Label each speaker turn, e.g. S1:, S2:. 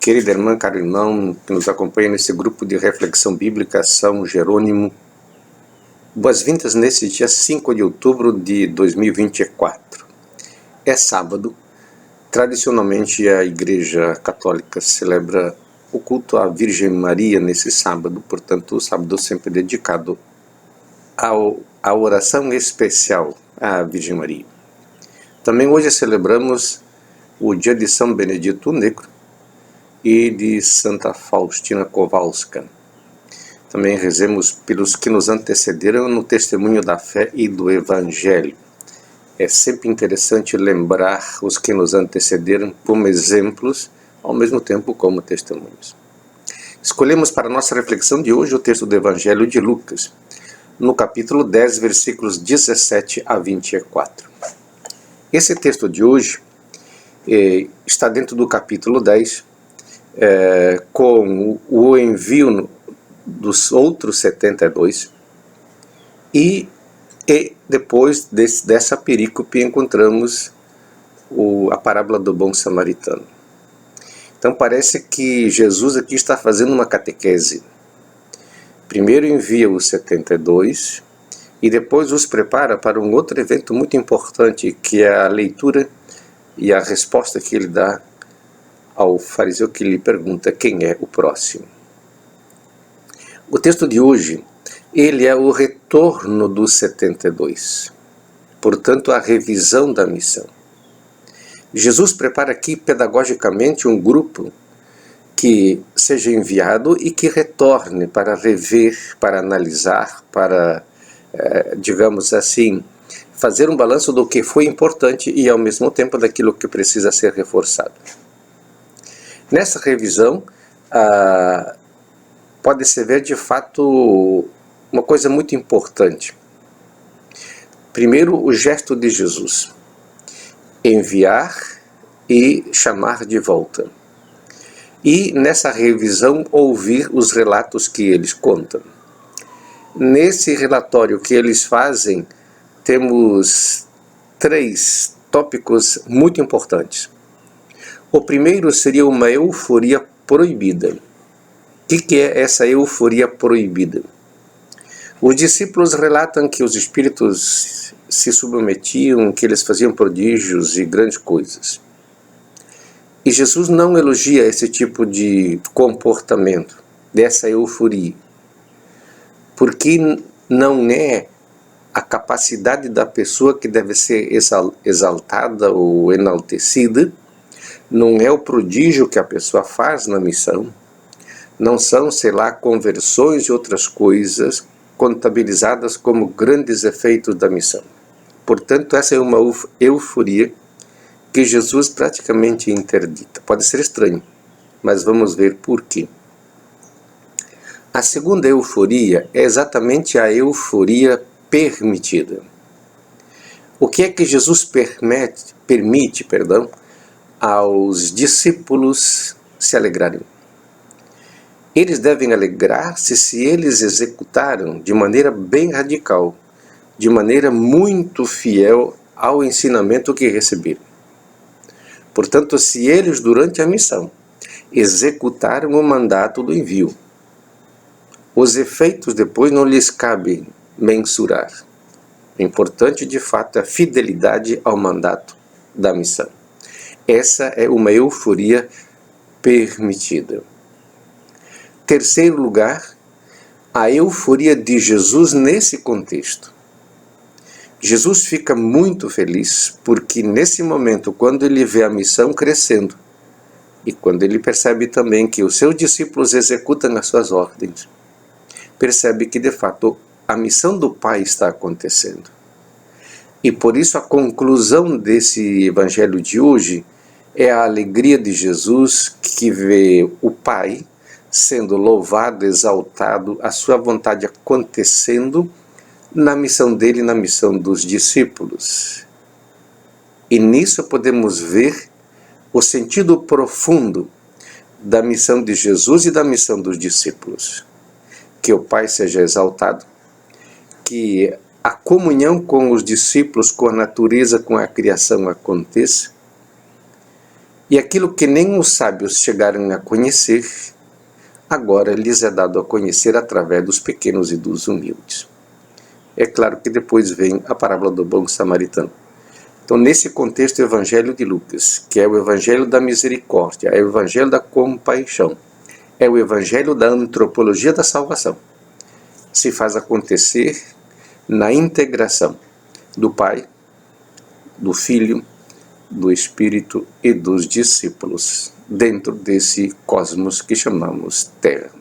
S1: Querida irmã, caro irmão, que nos acompanha nesse grupo de reflexão bíblica São Jerônimo, boas-vindas nesse dia 5 de outubro de 2024. É sábado. Tradicionalmente a Igreja Católica celebra o culto à Virgem Maria nesse sábado, portanto o sábado sempre dedicado à oração especial à Virgem Maria. Também hoje celebramos o dia de São Benedito Negro e de Santa Faustina Kowalska. Também rezemos pelos que nos antecederam no testemunho da fé e do Evangelho. É sempre interessante lembrar os que nos antecederam como exemplos, ao mesmo tempo como testemunhos. Escolhemos para nossa reflexão de hoje o texto do Evangelho de Lucas, no capítulo 10, versículos 17 a 24. Esse texto de hoje está dentro do capítulo 10, com o envio dos outros 72, e depois dessa perícope encontramos a parábola do bom samaritano. Então parece que Jesus aqui está fazendo uma catequese. Primeiro envia os 72 e depois os prepara para um outro evento muito importante, que é a leitura e a resposta que ele dá ao fariseu que lhe pergunta quem é o próximo. O texto de hoje, ele é o retorno dos 72, portanto a revisão da missão. Jesus prepara aqui pedagogicamente um grupo que seja enviado e que retorne para rever, para analisar, para, digamos assim, fazer um balanço do que foi importante e ao mesmo tempo daquilo que precisa ser reforçado. Nessa revisão, pode-se ver de fato uma coisa muito importante. Primeiro, o gesto de Jesus: enviar e chamar de volta. E nessa revisão, ouvir os relatos que eles contam. Nesse relatório que eles fazem, temos 3 tópicos muito importantes. O primeiro seria uma euforia proibida. O que é essa euforia proibida? Os discípulos relatam que os espíritos se submetiam, que eles faziam prodígios e grandes coisas. E Jesus não elogia esse tipo de comportamento, dessa euforia, porque não é a capacidade da pessoa que deve ser exaltada ou enaltecida, não é o prodígio que a pessoa faz na missão, não são, conversões e outras coisas contabilizadas como grandes efeitos da missão. Portanto, essa é uma euforia que Jesus praticamente interdita. Pode ser estranho, mas vamos ver por quê. A segunda euforia é exatamente a euforia permitida. O que é que Jesus permite aos discípulos se alegrarem? Eles devem alegrar-se se eles executaram de maneira bem radical, de maneira muito fiel ao ensinamento que receberam. Portanto, se eles, durante a missão, executaram o mandato do envio, os efeitos depois não lhes cabe mensurar. O importante, de fato, é a fidelidade ao mandato da missão. Essa é uma euforia permitida. Terceiro lugar, a euforia de Jesus nesse contexto. Jesus fica muito feliz porque nesse momento, quando ele vê a missão crescendo e quando ele percebe também que os seus discípulos executam as suas ordens, percebe que de fato a missão do Pai está acontecendo. E por isso a conclusão desse evangelho de hoje é a alegria de Jesus, que vê o Pai sendo louvado, exaltado, a sua vontade acontecendo na missão dele e na missão dos discípulos. E nisso podemos ver o sentido profundo da missão de Jesus e da missão dos discípulos. Que o Pai seja exaltado, que a comunhão com os discípulos, com a natureza, com a criação aconteça, E aquilo que nem os sábios chegaram a conhecer, agora lhes é dado a conhecer através dos pequenos e dos humildes. É claro que depois vem a parábola do bom samaritano. Então, nesse contexto, o Evangelho de Lucas, que é o Evangelho da misericórdia, é o Evangelho da compaixão, é o Evangelho da antropologia da salvação, se faz acontecer na integração do Pai, do Filho, do Espírito e dos discípulos, dentro desse cosmos que chamamos Terra.